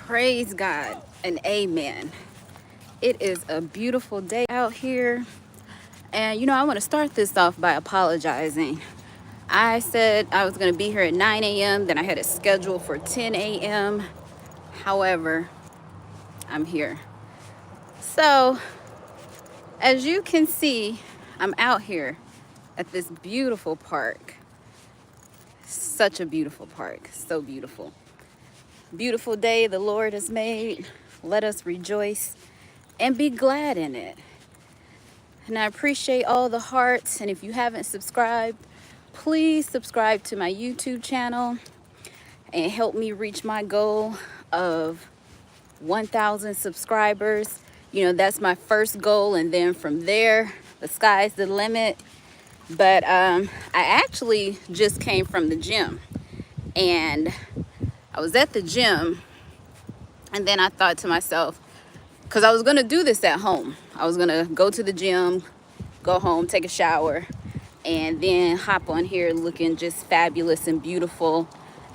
Praise God and amen. It is a beautiful day out here. And I want to start this off by apologizing. I said I was going to be here at 9 a.m., then I had a schedule for 10 a.m. However, I'm here. So, as you can see, I'm out here at this beautiful park. Such a beautiful park. So beautiful. Beautiful day the Lord has made. Let us rejoice and be glad in it. And I appreciate all the hearts. And if you haven't subscribed, please subscribe to my YouTube channel and help me reach my goal of 1,000 subscribers. That's my first goal. And then from there, the sky's the limit. But I actually just came from the gym. And I was at the gym. And then I thought to myself, because I was going to do this at home. I was going to go to the gym, go home, take a shower, and then hop on here looking just fabulous and beautiful,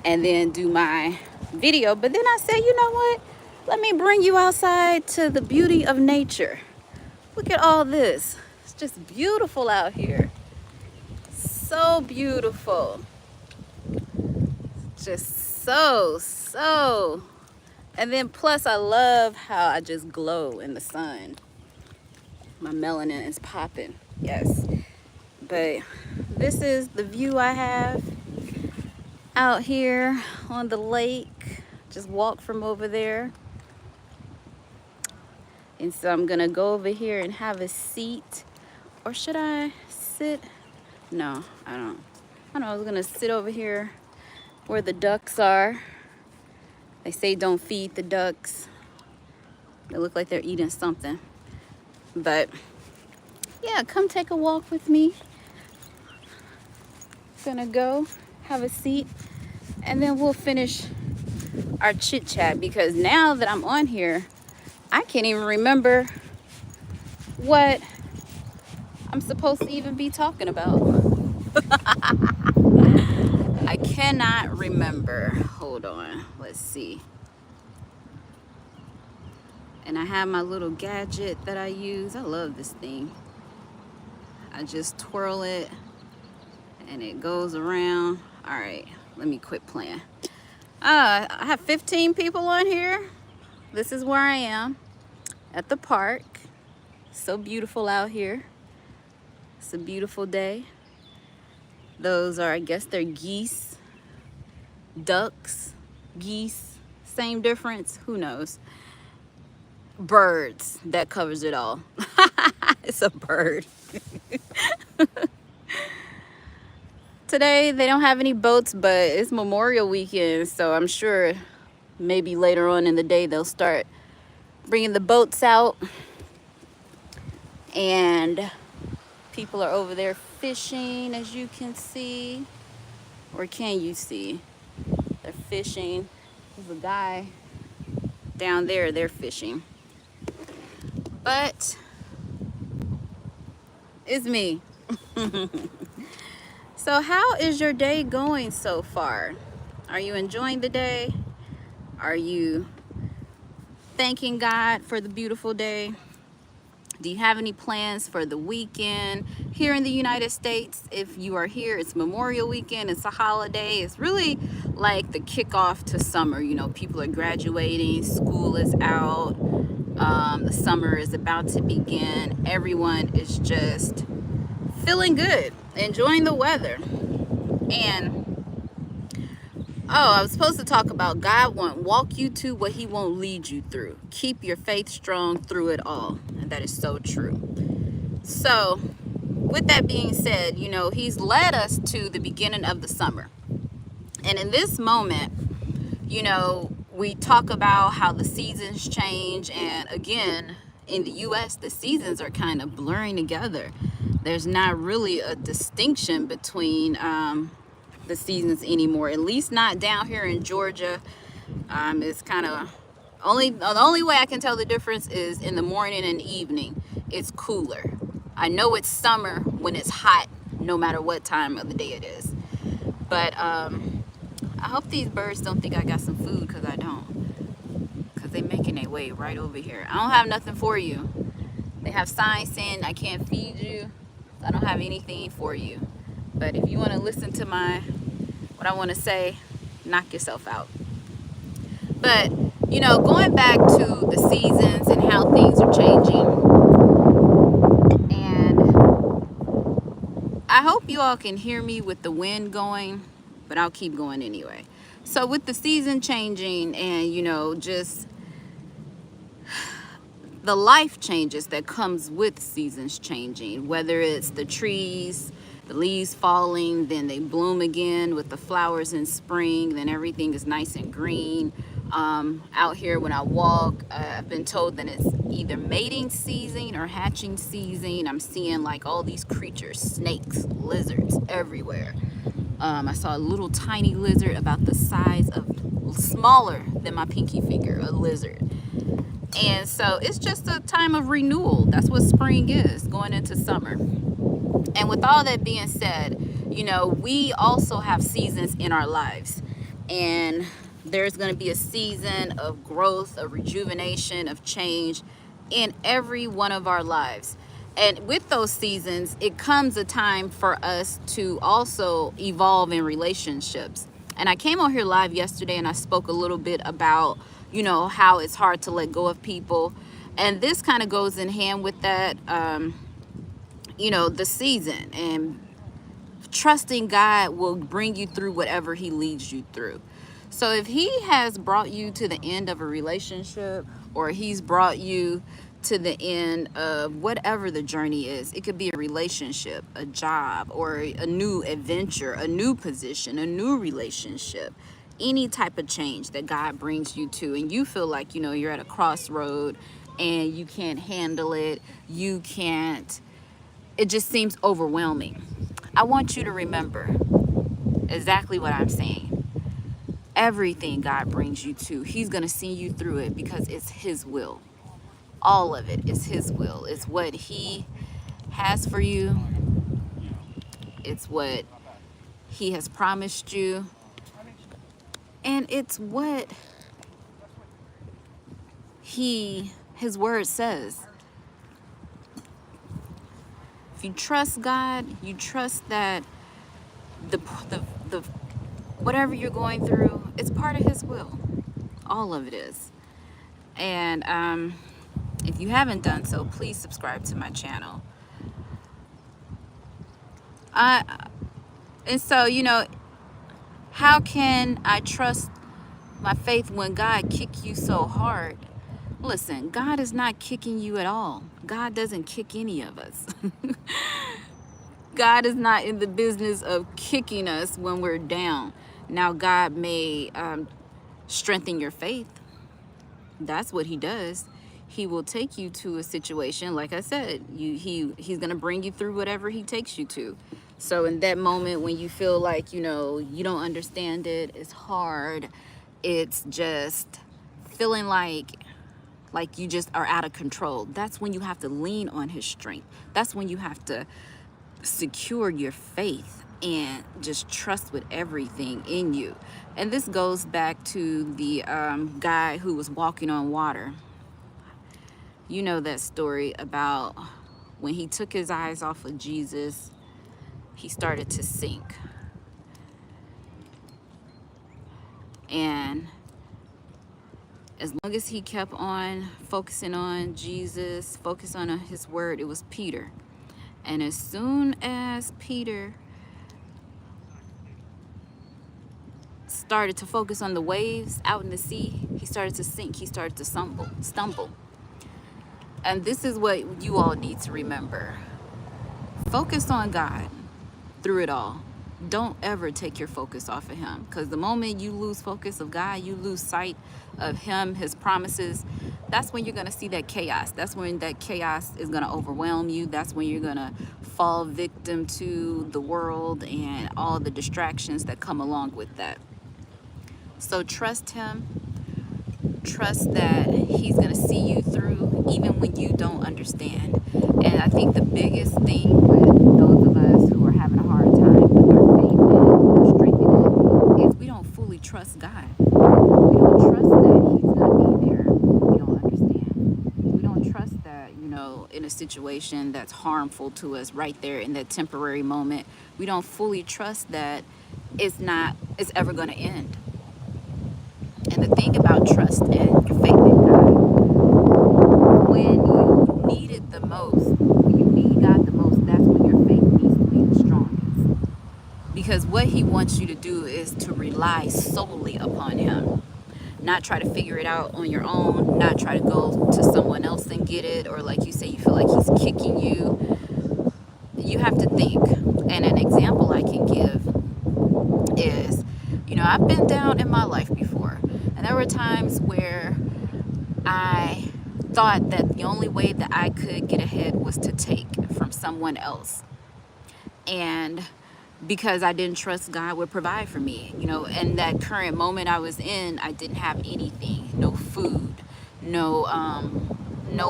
and then do my video. But then I said, you know what? Let me bring you outside to the beauty of nature. Look at all this. It's just beautiful out here. So beautiful. Just so. And then plus I love how I just glow in the sun. My melanin is popping, yes. But this is the view I have out here on the lake. Just walk from over there. And so I'm gonna go over here and have a seat. Or should I sit? No, I don't. I was gonna sit over here where the ducks are. They say don't feed the ducks. They look like they're eating something. But yeah, come take a walk with me. Gonna go have a seat and then we'll finish our chit chat, because now that I'm on here, I can't even remember what I'm supposed to even be talking about. I cannot remember. Hold on. Let's see. And I have my little gadget that I use. I love this thing. I just twirl it and it goes around. All right, let me quit playing. I have 15 people on here. This is where I am at the park. So beautiful out here. It's a beautiful day. Those are, I guess they're geese, ducks, geese, same difference, who knows? Birds, that covers it all. It's a bird. Today they don't have any boats, but it's Memorial Weekend, so I'm sure maybe later on in the day they'll start bringing the boats out. And people are over there fishing, as you can see. Or can you see? They're fishing. There's a guy down there, they're fishing. But it's me. So how is your day going so far? Are you enjoying the day? Are you thanking God for the beautiful day? Do you have any plans for the weekend? Here in the United States, if you are here, it's Memorial Weekend, it's a holiday. It's really like the kickoff to summer. People are graduating, school is out, the summer is about to begin. Everyone is just feeling good, enjoying the weather. And I was supposed to talk about God won't walk you to what he won't lead you through. Keep your faith strong through it all. And that is so true. So with that being said, he's led us to the beginning of the summer. And in this moment, we talk about how the seasons change. And again, in the US, the seasons are kind of blurring together. There's not really a distinction between the seasons anymore, at least not down here in Georgia. It's kind of the only way I can tell the difference is in the morning and evening. It's cooler. I know it's summer when it's hot, no matter what time of the day it is. But I hope these birds don't think I got some food, because I don't. they making their way right over here. I don't have nothing for you. They have signs saying I can't feed you. I don't have anything for you. But if you want to listen to what I want to say, knock yourself out. But, you know, going back to the seasons and how things are changing, and I hope you all can hear me with the wind going, but I'll keep going anyway. So with the season changing and, you know, just the life changes that comes with seasons changing, whether it's the trees, the leaves falling, then they bloom again with the flowers in spring, then everything is nice and green. Out here when I walk, I've been told that it's either mating season or hatching season. I'm seeing like all these creatures, snakes, lizards everywhere. I saw a little tiny lizard about the size of, smaller than my pinky finger, a lizard. And so it's just a time of renewal. That's what spring is, going into summer. And with all that being said, you know, we also have seasons in our lives. And there's going to be a season of growth, of rejuvenation, of change in every one of our lives. And with those seasons, it comes a time for us to also evolve in relationships. And I came on here live yesterday and I spoke a little bit about, you know, how it's hard to let go of people. And this kind of goes in hand with that, you know, the season. And trusting God will bring you through whatever he leads you through. So if he has brought you to the end of a relationship, or he's brought you to the end of whatever the journey is, it could be a relationship, a job, or a new adventure, a new position, a new relationship, any type of change that God brings you to, and you feel like, you know, you're at a crossroad and you can't handle it, it just seems overwhelming. I want you to remember exactly what I'm saying. Everything God brings you to, he's going to see you through it because it's his will. All of it is his will. It's what he has for you. It's what he has promised you. And it's what his word says. If you trust God, you trust that the whatever you're going through, it's part of his will. All of it is. And if you haven't done so, please subscribe to my channel. And so, you know, how can I trust my faith when God kicked you so hard? Listen, God is not kicking you at all. God doesn't kick any of us. God is not in the business of kicking us when we're down. Now, God may strengthen your faith. That's what he does. He will take you to a situation, like I said, he's going to bring you through whatever he takes you to. So in that moment when you feel like, you know, you don't understand it, it's hard, it's just feeling like you just are out of control, that's when you have to lean on his strength. That's when you have to secure your faith and just trust with everything in you. And this goes back to the guy who was walking on water. You know that story about when he took his eyes off of Jesus, he started to sink. And as long as he kept on focusing on Jesus, focused on his word, it was Peter. And as soon as Peter started to focus on the waves out in the sea, he started to sink, he started to stumble. And this is what you all need to remember. Focus on God through it all. Don't ever take your focus off of him, because the moment you lose focus of God, you lose sight of him, his promises, that's when you're going to see that chaos. That's when that chaos is going to overwhelm you. That's when you're going to fall victim to the world and all the distractions that come along with that. So trust him. Trust that he's going to see you through even when you don't understand. And I think the biggest thing with those of us who are having a hard time with our faith and strengthening it is we don't fully trust God. We don't trust that he's going to be there in a situation that's harmful to us right there in that temporary moment, we don't fully trust that it's ever going to end. And the thing about trust and your faith in God, when you need it the most, when you need God the most, that's when your faith needs to be the strongest. Because what he wants you to do is to rely solely upon him. Not try to figure it out on your own, not try to go to someone else and get it, or like you say, you feel like he's kicking you. You have to think. And an example I can give is, I've been down in my life before, and there were times where I thought that the only way that I could get ahead was to take from someone else. And because I didn't trust God would provide for me, and that current moment I was in, I didn't have anything, no food, no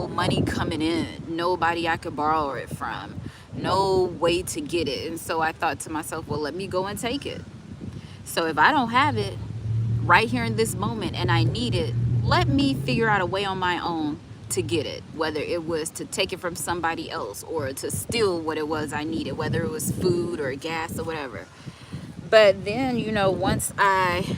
money coming in, nobody I could borrow it from, no way to get it. And so I thought to myself, well, let me go and take it. So if I don't have it right here in this moment and I need it, let me figure out a way on my own to get it, whether it was to take it from somebody else or to steal what it was I needed, whether it was food or gas or whatever. But then, once I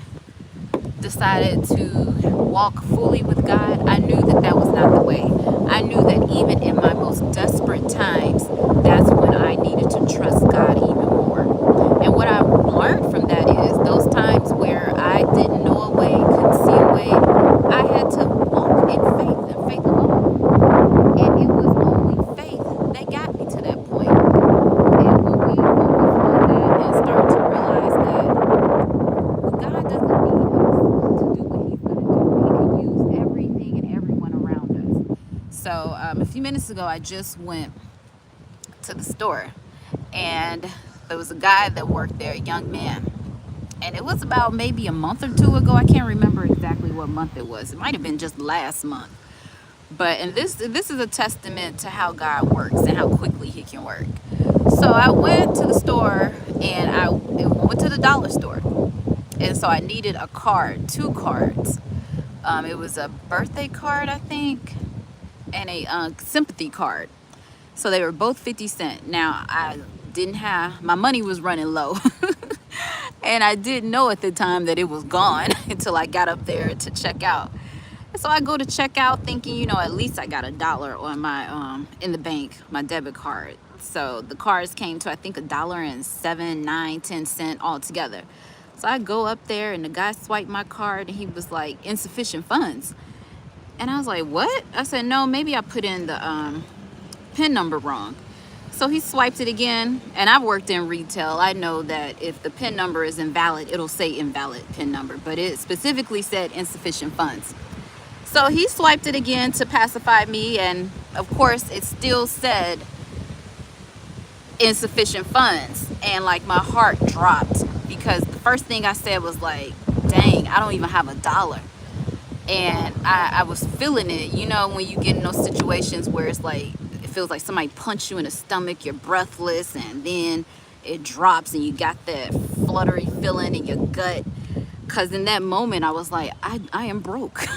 decided to walk fully with God, I knew that that was not the way. I knew that even in my most desperate times, that's when I needed to trust God even more. And what I learned from that is those times where I didn't know a way, couldn't see a way, I had to walk in faith and faith alone. And it was only faith that got me to that point. And when we focus on that and start to realize that God doesn't need us to do what he's going to do. He can use everything and everyone around us. So a few minutes ago, I just went to the store, and there was a guy that worked there, a young man. And it was about maybe a month or two ago. I can't remember exactly what month it was. It might have been just last month. And this is a testament to how God works and how quickly he can work. So I went to the store, and I went to the dollar store. And so I needed a card, 2 cards. It was a birthday card, I think, and a sympathy card. So they were both 50 cents. Now, I didn't have, my money was running low. And I didn't know at the time that it was gone until I got up there to check out. And so I go to check out thinking, at least I got $1 on my, in the bank, my debit card. So the cards came to, I think, $1.07, 9, 10 cents altogether. So I go up there, and the guy swiped my card, and he was like, insufficient funds. And I was like, what? I said, no, maybe I put in the PIN number wrong. So he swiped it again, and I've worked in retail. I know that if the PIN number is invalid, it'll say invalid PIN number, but it specifically said insufficient funds. So he swiped it again to pacify me, and of course it still said insufficient funds. And like my heart dropped, because the first thing I said was like, dang, I don't even have $1. And I was feeling it, when you get in those situations where it's like, it feels like somebody punched you in the stomach, you're breathless, and then it drops and you got that fluttery feeling in your gut. Because in that moment I was like, I am broke.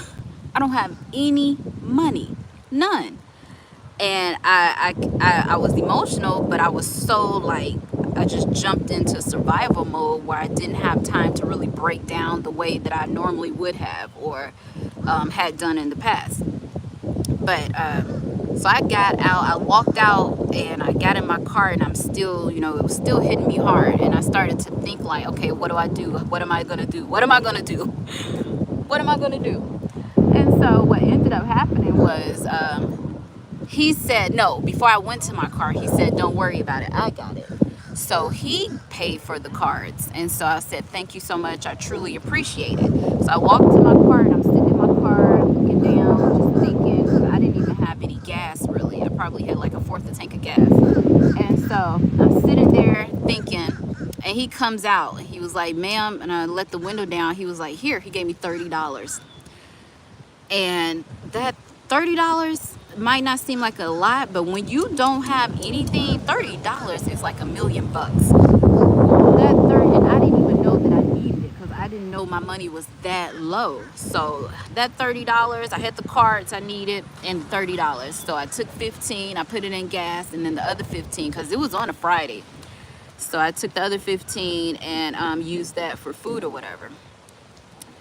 I don't have any money, none. And I was emotional, but I was so like, I just jumped into survival mode where I didn't have time to really break down the way that I normally would have or had done in the past. But so I got out, I walked out, and I got in my car, and I'm still, it was still hitting me hard. And I started to think like, okay, what do I do? What am I going to do? What am I going to do? What am I going to do? And so what ended up happening was he said, no, before I went to my car, he said, don't worry about it. I got it. So he paid for the cards. And so I said, thank you so much. I truly appreciate it. So I walked to my car, and I'm sitting in my car looking down, just thinking, because I didn't even have any gas really. I probably had like a fourth of a tank of gas. And so I'm sitting there thinking, and he comes out. He was like, ma'am, and I let the window down. He was like, here, he gave me $30. And that $30 might not seem like a lot, but when you don't have anything, $30 is like $1,000,000 bucks. That 30, and I didn't even know that I needed it, because I didn't know my money was that low. So that $30, I had the cards I needed and $30. So I took 15, I put it in gas, and then the other 15, because it was on a Friday. So I took the other 15 and used that for food or whatever.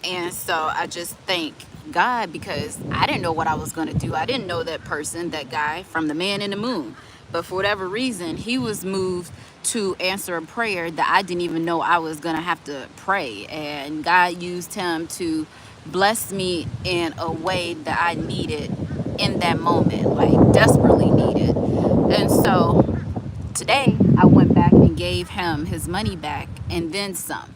And so I just thank God, because I didn't know what I was going to do. I didn't know that person, that guy from the Man in the Moon. But for whatever reason, he was moved to answer a prayer that I didn't even know I was going to have to pray. And God used him to bless me in a way that I needed in that moment, like desperately needed. And so today I went back and gave him his money back and then some.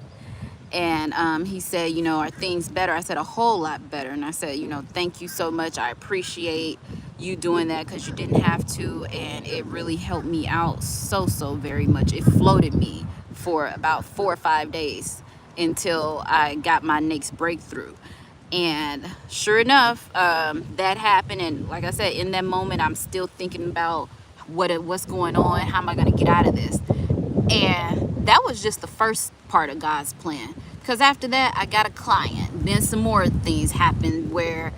And he said, you know, are things better? I said, a whole lot better. And I said, you know, thank you so much. I appreciate you doing that, because you didn't have to. And it really helped me out so very much. It floated me for about 4 or 5 days until I got my next breakthrough. And sure enough, that happened. And like I said, in that moment, I'm still thinking about what's going on. How am I going to get out of this? And that was just the first part of God's plan, because after that I got a client. Then some more things happened where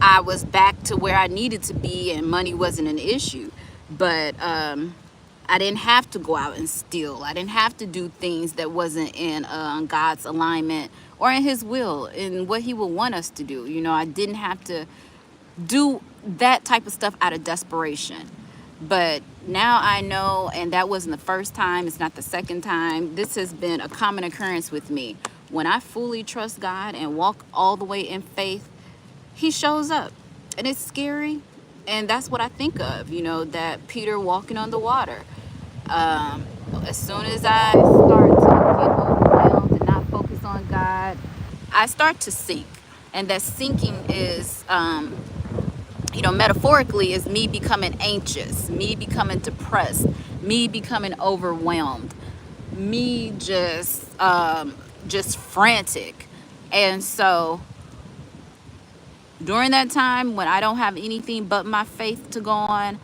I was back to where I needed to be and money wasn't an issue. But I didn't have to go out and steal. I didn't have to do things that wasn't in God's alignment or in his will, in what he would want us to do. You know, I didn't have to do that type of stuff out of desperation. But now I know, and that wasn't the first time, it's not the second time. This has been a common occurrence with me. When I fully trust God and walk all the way in faith, he shows up. And it's scary, and that's what I think of, you know, that Peter walking on the water. As soon as I start to get overwhelmed and not focus on God, I start to sink. And that sinking is you know, metaphorically, is me becoming anxious, me becoming depressed, me becoming overwhelmed, me just frantic. And so during that time when I don't have anything but my faith to go on,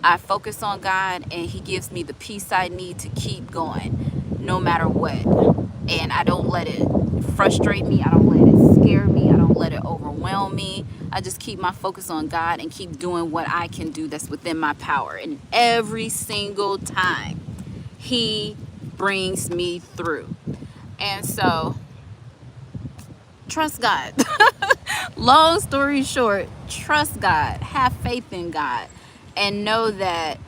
I focus on God, and he gives me the peace I need to keep going no matter what. And I don't let it frustrate me. I don't let it scare me. I don't let it overwhelm me. I just keep my focus on God and keep doing what I can do that's within my power. And every single time, he brings me through. And so, trust God. Long story short, trust God. Have faith in God. And know that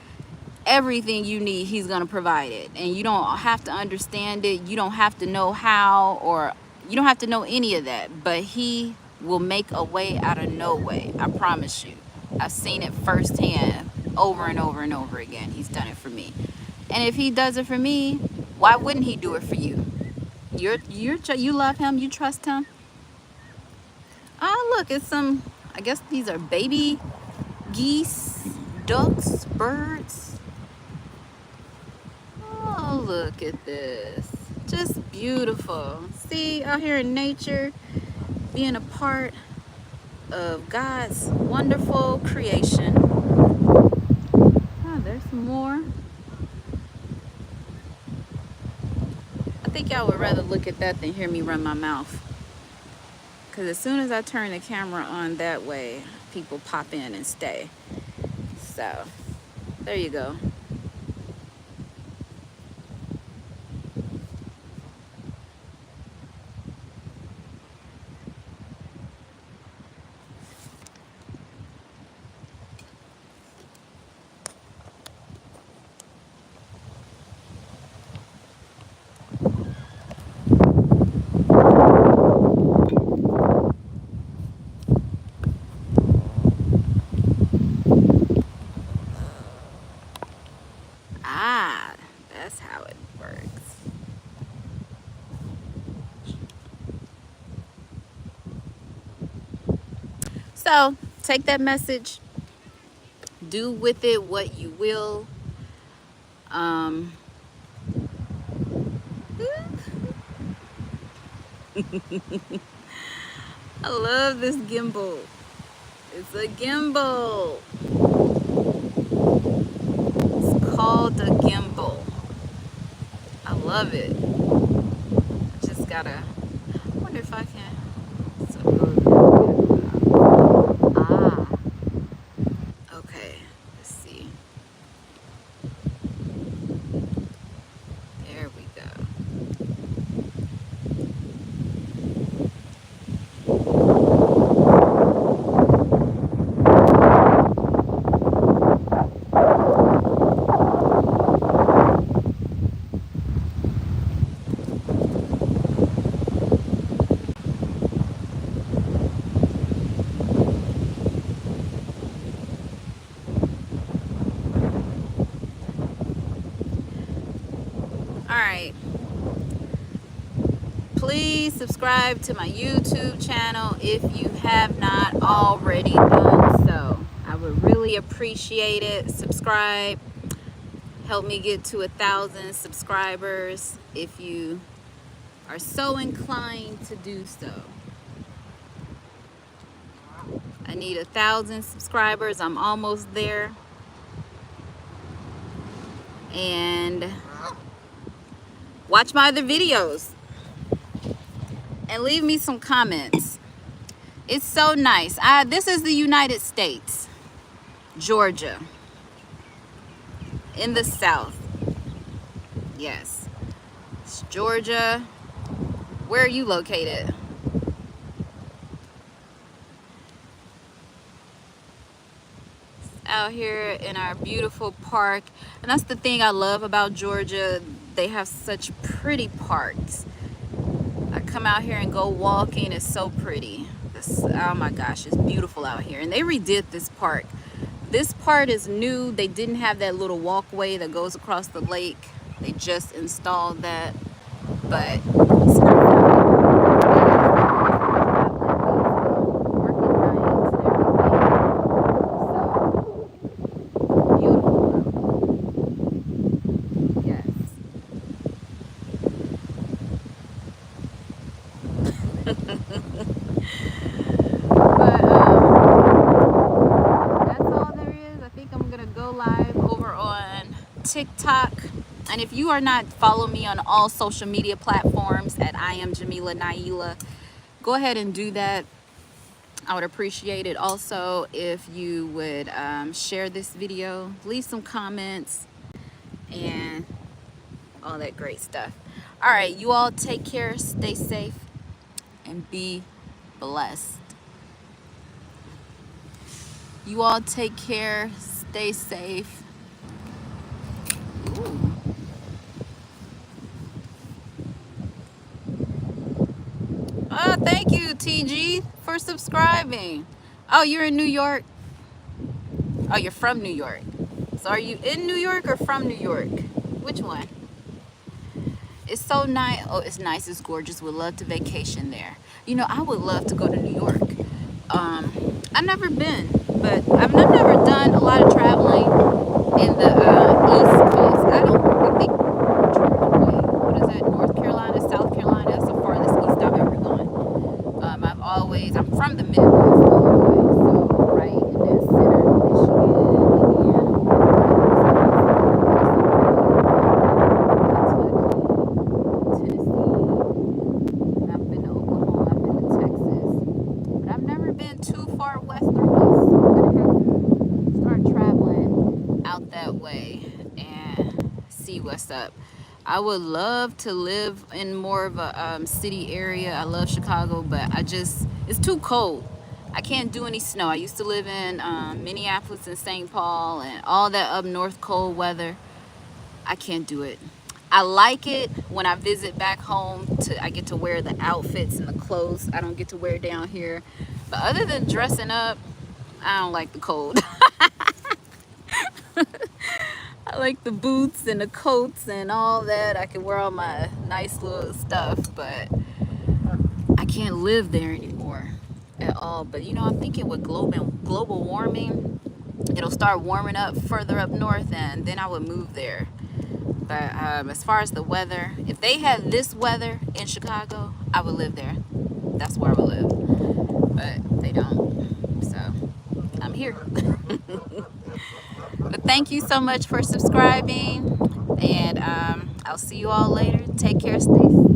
everything you need, he's going to provide it. And you don't have to understand it. You don't have to know how, or you don't have to know any of that. But he will make a way out of no way. I promise you. I've seen it firsthand over and over and over again. He's done it for me. And if he does it for me, why wouldn't he do it for you? You love him. You trust him. Oh, look, it's some, I guess these are baby geese, ducks, birds. Oh, look at this. Just beautiful. See, out here in nature, being a part of God's wonderful creation. Oh, there's some more. I think y'all would rather look at that than hear me run my mouth. Because as soon as I turn the camera on that way, people pop in and stay. So, there you go. Ah, that's how it works. So, take that message. Do with it what you will. I love this gimbal. It's a gimbal. It's called a gimbal. I love it. Just gotta wonder if I can. So go to, okay. Let's see. There we go. All right. Please subscribe to my YouTube channel if you have not already done so. I would really appreciate it. Subscribe. Help me get to 1,000 subscribers if you are so inclined to do so. I need 1,000 subscribers. I'm almost there. And watch my other videos and leave me some comments. It's so nice. This is the United States, Georgia, in the South. Yes, it's Georgia. Where are you located? Out here in our beautiful park. And that's the thing I love about Georgia. They have such pretty parks. I come out here and go walking. It's so pretty. Oh my gosh, it's beautiful out here. And they redid this park. This part is new. They didn't have that little walkway that goes across the lake. They just installed that. But it's TikTok. And if you are not following me on all social media platforms at I am Jamila Naila, go ahead and do that. I would appreciate it. Also, if you would share this video, leave some comments and all that great stuff. All right, you all take care, stay safe, and be blessed. You all take care, stay safe. Ooh. Thank you, TG, for subscribing. Oh, you're in New York? Oh, you're from New York. So are you in New York or from New York? Which one? It's so nice. Oh, it's nice. It's gorgeous. Would love to vacation there. You know, I would love to go to New York. I've never been, but I've never done a lot of traveling in the East Coast. I think, what is that, North Carolina, South Carolina? That's the farthest east I've ever gone. I'm from the Midwest, so right in that center, Michigan, Indiana, Tennessee. I've been to Oklahoma, I've been to Texas, but I've never been too far west or east. So I'm gonna have to start traveling out that way and see what's up. I would love to live in more of a city area. I love Chicago, but it's too cold. I can't do any snow. I used to live in Minneapolis and St. Paul and all that up north cold weather. I can't do it. I like it when I visit back home. I get to wear the outfits and the clothes I don't get to wear down here. But other than dressing up, I don't like the cold. I like the boots and the coats and all that. I can wear all my nice little stuff, but I can't live there anymore at all. But you know, I'm thinking with global warming, it'll start warming up further up north, and then I would move there. But as far as the weather, if they had this weather in Chicago, I would live there. That's where I would live. But they don't, so I'm here. But thank you so much for subscribing, and I'll see you all later. Take care, stay safe.